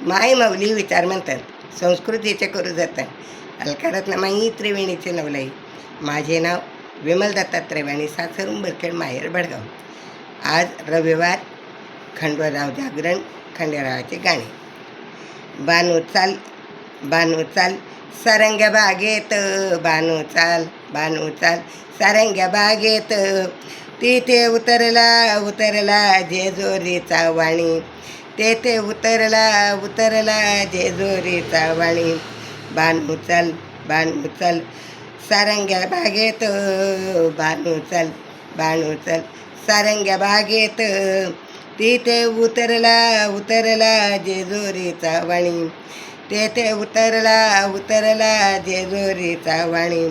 माय माऊली विचार म्हणतात, संस्कृतीचे करू जातात. अलकारातनं माई त्रिवेणीचे नवलाई. माझे नाव विमल दत्तात्रय वाणी, सासर उंबरखेड, माहेर भडगाव. आज रविवार, खंडोराव जागरण, खंडेरावाची गाणी. बानू चाल, बानू चाल, सारंग्या बागेत, बानू चाल, बानू चाल, सारंग्या बागेत. तिथे उतरला, उतरला जेजुरीचा वाणी. तेथे उतरला, उतरला जेजुरीचा वाणी. बानू चाल, बानू चाल, सारंग्या बागेत, बानू चाल, बानू चाल, सारंग्या बागेत. तिथे उतरला, उतरला जेजुरीचा वाणी. तेथे उतरला, उतरला जेजुरीचा वाणी.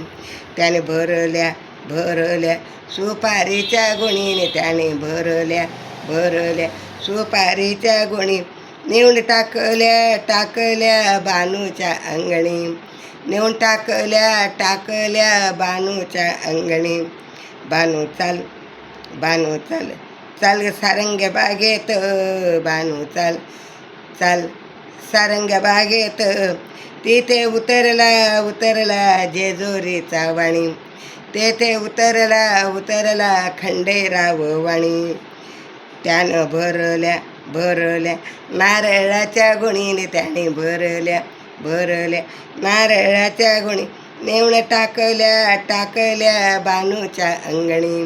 त्याने भरल्या, भरल्या सुपारीच्या गुणीने, त्याने भरल्या, भरल्या सुपारीच्या गुणी. नेऊन टाकल्या, टाकल्या बानूच्या अंगणी. नेऊन टाकल्या, टाकल्या बानूच्या अंगणी. बानू चाल, बानू चाल, चाल सारंग्या बागेत, बानू चाल, चाल सारंग्या बागेत. तिथे उतरला, उतरला जेजुरीचा वाणी. तेथे उतरला, उतरला खंडेराव वाणी. त्यानं भरल्या, भरल्या नारळाच्या गुणीने, त्याने भरल्या, भरल्या नारळाच्या गुणी. नेऊन टाकल्या, टाकल्या बानूच्या अंगणी.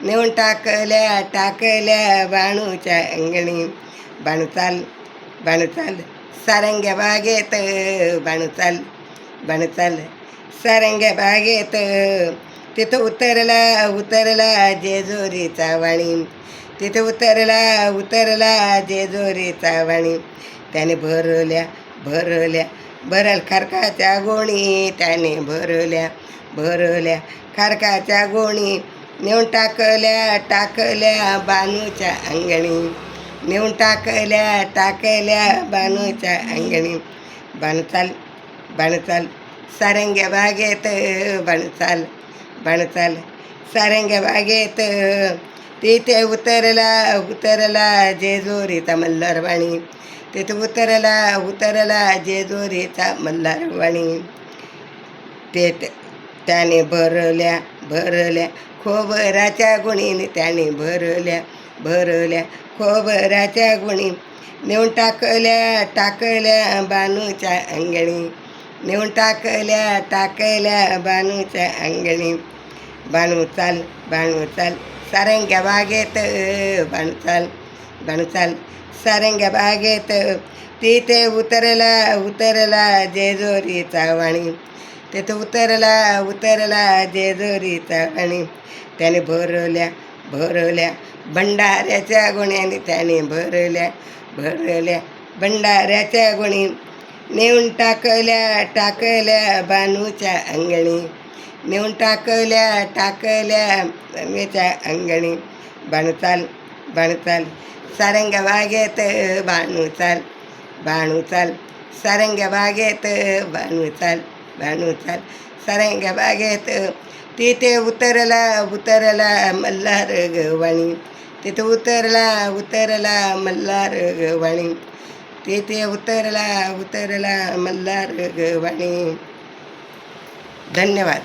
नेऊन टाकल्या, टाकल्या बानूच्या अंगणी. बानू चाल, बानू चाल, सारंग्या बागेत, बानू चाल, बानू चाल, सारंग्या बागेत. तिथं उतरला, उतरला जेजुरीचा वाणी. तिथे उतरला, उतरला जेजुरीचा वाणी. त्याने भरल्या, भरल्या भरल खारकाच्या गोणी. त्याने भरल्या, भरल्या खारकाच्या गोणी. नेऊन टाकल्या, टाकल्या बानूच्या अंगणी. नेऊन टाकल्या, टाकल्या बानूच्या अंगणी. बानू चाल, बानू चाल, सारंग्या बागेत, बानू चाल, बानू चाल, सारंग्या बागेत. तिथे उतरला, उतरला जेजुरीचा मल्हारवाणी. तिथे उतरला, उतरला जेजुरीचा मल्हारवाणी. ते त्याने भरल्या, भरल्या खोबराच्या गुणीने. त्याने भरल्या, भरल्या खोबराच्या गुणी. नेऊन टाकल्या, टाकल्या बानूच्या अंगणी. नेऊन टाकल्या, टाकल्या बानूच्या अंगणी. बानू चाल, बानू चाल, सारंग्या बागेत, बानू चाल, बानू चाल, सारंग्या बागेत. तिथे उतरला, उतरला जेजुरीचा वाणी. तिथे उतरला, उतरला जेजुरीचा वाणी. त्याने भरल्या, भरल्या भंडाऱ्याच्या गुण्याने. त्याने भरल्या, भरल्या भंडाऱ्याच्या गुणी. नेऊन टाकल्या, टाकल्या बानूच्या अंगणी. नेऊन टाकल्या, टाकल्या बानूच्या अंगणी. बानू चाल, बानू चाल, सारंग्या बागेत, बानू चाल, बानू चाल, सारंग्या बागेत, बानू चाल, बानू चाल, सारंग्या बागेत. तिथे उतरला, उतरला मल्हार गवाणी. तिथे उतरला, उतरला मल्हार गवाणी. तिथे उतरला, उतरला मल्हार गवाणी. धन्यवाद.